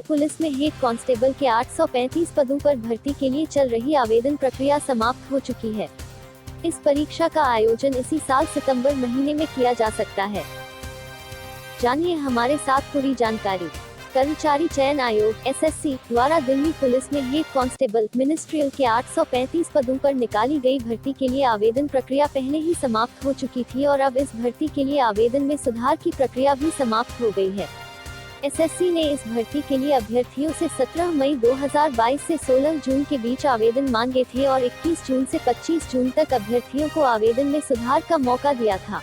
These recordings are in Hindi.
पुलिस में हेड कांस्टेबल के 835 पदों पर भर्ती के लिए चल रही आवेदन प्रक्रिया समाप्त हो चुकी है। इस परीक्षा का आयोजन इसी साल सितंबर महीने में किया जा सकता है। जानिए हमारे साथ पूरी जानकारी। कर्मचारी चयन आयोग (एसएससी) द्वारा दिल्ली पुलिस में हेड कांस्टेबल मिनिस्ट्रियल के 835 पदों पर निकाली गई भर्ती के लिए आवेदन प्रक्रिया पहले ही समाप्त हो चुकी थी और अब इस भर्ती के लिए आवेदन में सुधार की प्रक्रिया भी समाप्त हो गई है। एसएससी ने इस भर्ती के लिए अभ्यर्थियों से 17 मई 2022 से 16 जून के बीच आवेदन मांगे थे और 21 जून से 25 जून तक अभ्यर्थियों को आवेदन में सुधार का मौका दिया था।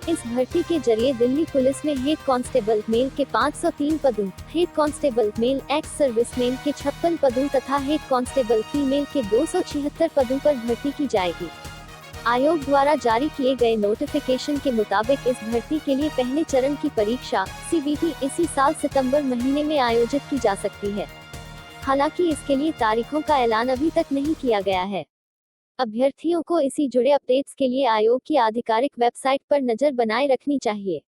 इस भर्ती के जरिए दिल्ली पुलिस में हेड कांस्टेबल मेल के 503 पदों, head constable male ex serviceman के 56 पदों तथा हेड कांस्टेबल फीमेल के 276 पदों पर भर्ती की जाएगी। आयोग द्वारा जारी किए गए नोटिफिकेशन के मुताबिक इस भर्ती के लिए पहले चरण की परीक्षा (सीबीटी) इसी साल सितंबर महीने में आयोजित की जा सकती है। हालांकि इसके लिए तारीखों का ऐलान अभी तक नहीं किया गया है। अभ्यर्थियों को इसी जुड़े अपडेट्स के लिए आयोग की आधिकारिक वेबसाइट पर नजर बनाए रखनी चाहिए।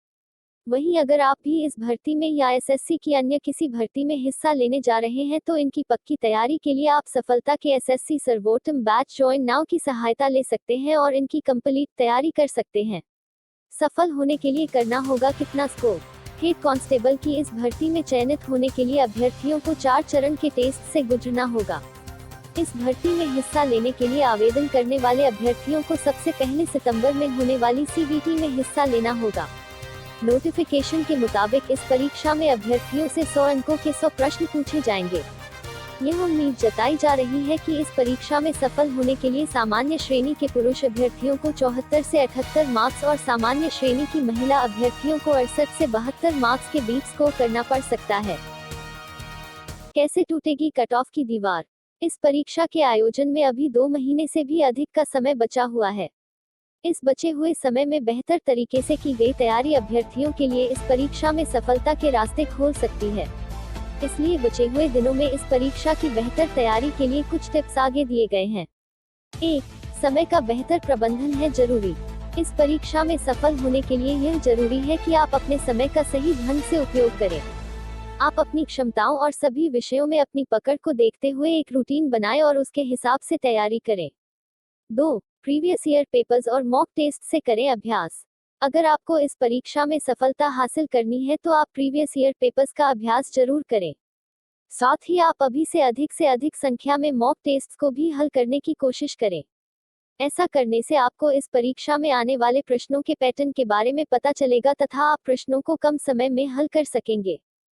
वहीं अगर आप भी इस भर्ती में या एसएससी की अन्य किसी भर्ती में हिस्सा लेने जा रहे हैं तो इनकी पक्की तैयारी के लिए आप सफलता के एसएससी सर्वोत्तम बैच ज्वाइन नाउ की सहायता ले सकते हैं और इनकी कंप्लीट तैयारी कर सकते हैं। सफल होने के लिए करना होगा कितना स्कोर। हेड कांस्टेबल की इस भर्ती में चयनित होने के लिए अभ्यर्थियों को 4 चरण के टेस्ट से गुजरना होगा। इस भर्ती में हिस्सा लेने के लिए आवेदन करने वाले अभ्यर्थियों को सबसे पहले सितंबर में होने वाली सीबीटी में हिस्सा लेना होगा। नोटिफिकेशन के मुताबिक इस परीक्षा में अभ्यर्थियों से 100 अंकों के 100 प्रश्न पूछे जाएंगे। यह उम्मीद जताई जा रही है कि इस परीक्षा में सफल होने के लिए सामान्य श्रेणी के पुरुष अभ्यर्थियों को 74 से 78 मार्क्स और सामान्य श्रेणी की महिला अभ्यर्थियों को 68 से 72 मार्क्स के बीच स्कोर करना पड़ सकता है। कैसे टूटेगी कट ऑफ की दीवार? इस परीक्षा के आयोजन में अभी 2 महीने से भी अधिक का समय बचा हुआ है। इस बचे हुए समय में बेहतर तरीके से की गई तैयारी अभ्यर्थियों के लिए इस परीक्षा में सफलता के रास्ते खोल सकती है। इसलिए बचे हुए दिनों में इस परीक्षा की बेहतर तैयारी के लिए कुछ टिप्स आगे दिए गए हैं। 1. समय का बेहतर प्रबंधन है जरूरी। इस परीक्षा में सफल होने के लिए यह जरूरी है कि आप अपने समय का सही ढंग से उपयोग करें। आप अपनी क्षमताओं और सभी विषयों में अपनी पकड़ को देखते हुए एक रूटीन बनाएं और उसके हिसाब से तैयारी करें। 2. प्रीवियस ईयर पेपर्स और मॉक टेस्ट से करें अभ्यास। अगर आपको इस परीक्षा में सफलता हासिल करनी है तो आप प्रीवियस ईयर पेपर्स का अभ्यास जरूर करें। साथ ही आप अभी से अधिक संख्या में मॉक टेस्ट को भी हल करने की कोशिश करें। ऐसा करने से आपको इस परीक्षा में आने वाले प्रश्नों के पैटर्न के बारे में पता चलेगा तथा आप प्रश्नों को कम समय में हल कर सकेंगे।